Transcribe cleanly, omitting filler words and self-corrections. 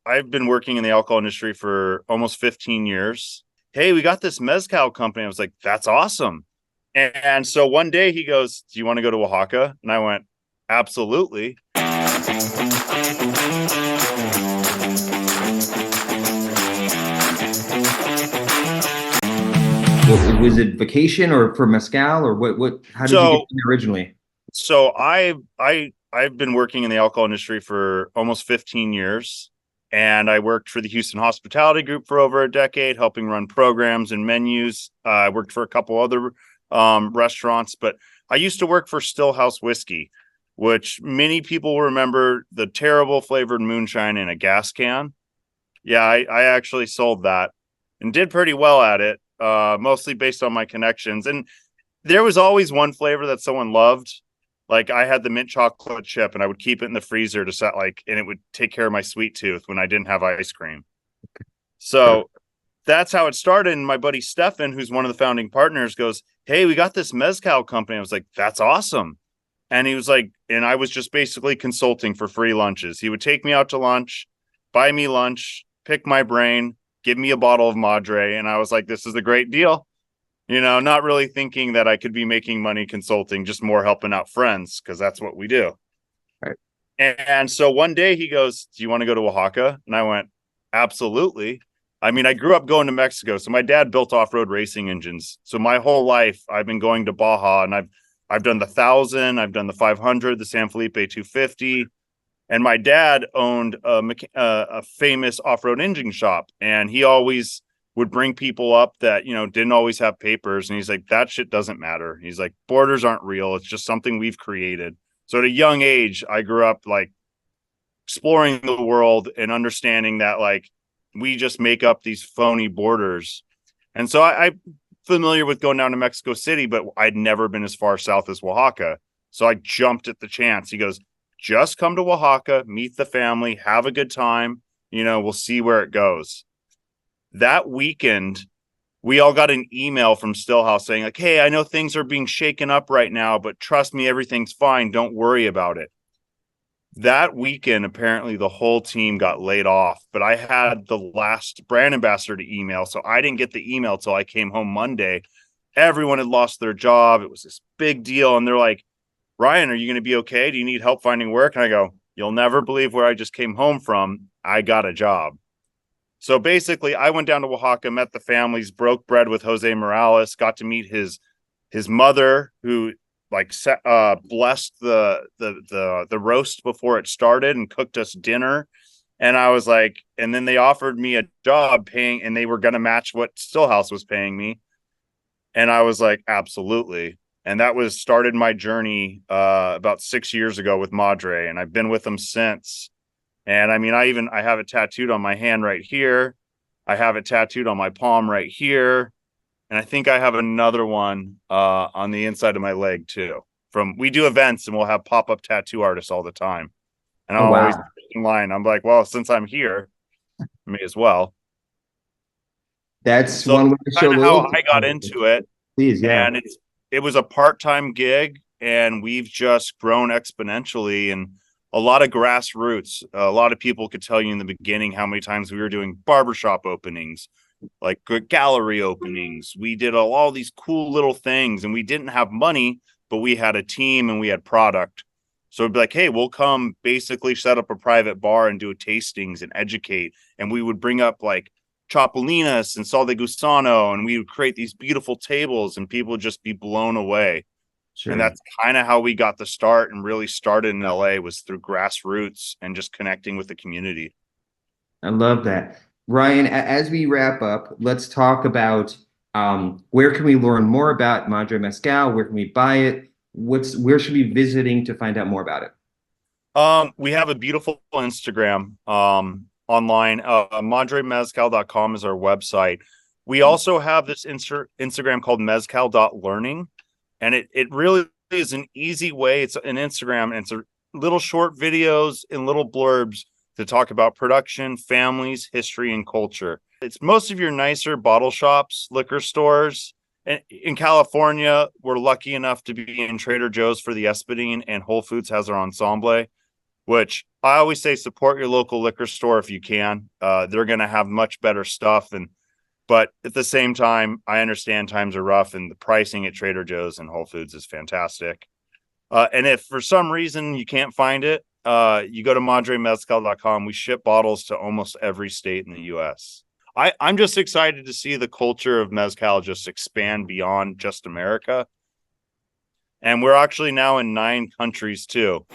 I've been working in the alcohol industry for almost 15 years. Hey, we got this mezcal company. I was like, that's awesome. And so one day he goes, do you want to go to Oaxaca? And I went, absolutely. Was it vacation or for mezcal or what? How did you get So in originally? so I've been working in the alcohol industry for almost 15 years. And I worked for the Houston Hospitality Group for over a decade, helping run programs and menus. I worked for a couple other restaurants, but I used to work for Stillhouse Whiskey, which many people remember the terrible flavored moonshine in a gas can. Yeah, I actually sold that and did pretty well at it, mostly based on my connections. And there was always one flavor that someone loved. Like I had the mint chocolate chip and I would keep it in the freezer to set and it would take care of my sweet tooth when I didn't have ice cream. Sure. So that's how it started. And my buddy Stefan, who's one of the founding partners, goes, hey, we got this mezcal company. I was like, that's awesome. And he was like, and I was just basically consulting for free lunches. He would take me out to lunch, buy me lunch, pick my brain, give me a bottle of Madre. And I was like, this is a great deal. Not really thinking that I could be making money consulting, just more helping out friends because that's what we do. Right. And so one day he goes, do you want to go to Oaxaca? And I went, absolutely. I mean, I grew up going to Mexico. So my dad built off-road racing engines. So my whole life I've been going to Baja and I've done the 1,000, I've done the 500, the San Felipe 250. And my dad owned a famous off-road engine shop. And he always would bring people up that, didn't always have papers. And he's like, that shit doesn't matter. He's like, borders aren't real. It's just something we've created. So at a young age, I grew up like exploring the world and understanding that like we just make up these phony borders. And so I'm familiar with going down to Mexico City, but I'd never been as far south as Oaxaca. So I jumped at the chance. He goes, just come to Oaxaca, meet the family, have a good time. We'll see where it goes. That weekend, we all got an email from Stillhouse saying like, hey, I know things are being shaken up right now, but trust me, everything's fine. Don't worry about it. That weekend, apparently the whole team got laid off, but I had the last brand ambassador to email. So I didn't get the email till I came home Monday. Everyone had lost their job. It was this big deal. And they're like, Ryan, are you going to be okay? Do you need help finding work? And I go, you'll never believe where I just came home from. I got a job. So basically, I went down to Oaxaca, met the families, broke bread with Jose Morales, got to meet his mother, who blessed the roast before it started and cooked us dinner. And I was like, and then they offered me a job paying, and they were going to match what Stillhouse was paying me. And I was like, absolutely. And that was started my journey about 6 years ago with Madre, and I've been with them since. And I mean, I have it tattooed on my hand right here. I have it tattooed on my palm right here. And I think I have another one on the inside of my leg too. We do events and we'll have pop-up tattoo artists all the time. And Oh I'm always wow. in line. I'm like, well, since I'm here, may as well. That's So one way to that's show kind of how loyalty, I got obviously. into it. Please, yeah. And it was a part-time gig and we've just grown exponentially, and a lot of grassroots. A lot of people could tell you in the beginning how many times we were doing barbershop openings, like gallery openings. We did all these cool little things, and we didn't have money, but we had a team and we had product. So it'd be like, hey, we'll come basically set up a private bar and do tastings and educate. And we would bring up like Chapelinas and Sal de Gusano, and we would create these beautiful tables and people would just be blown away. And Sure. that's kind of how we got the start and really started in LA, was through grassroots and just connecting with the community. I love that. Ryan, as we wrap up, let's talk about where can we learn more about Madre Mezcal? Where can we buy it? Where should we be visiting to find out more about it? We have a beautiful Instagram online. MadreMezcal.com is our website. We also have this Instagram called mezcal.learning. And it really is an easy way. It's an Instagram, and it's a little short videos and little blurbs to talk about production, families, history, and culture. It's most of your nicer bottle shops, liquor stores. And in California, we're lucky enough to be in Trader Joe's for the Espadine, and Whole Foods has our ensemble. which I always say support your local liquor store if you can. They're going to have much better stuff. But at the same time, I understand times are rough and the pricing at Trader Joe's and Whole Foods is fantastic. And if for some reason you can't find it, you go to madremezcal.com. We ship bottles to almost every state in the U.S. I'm just excited to see the culture of mezcal just expand beyond just America. And we're actually now in 9 countries too.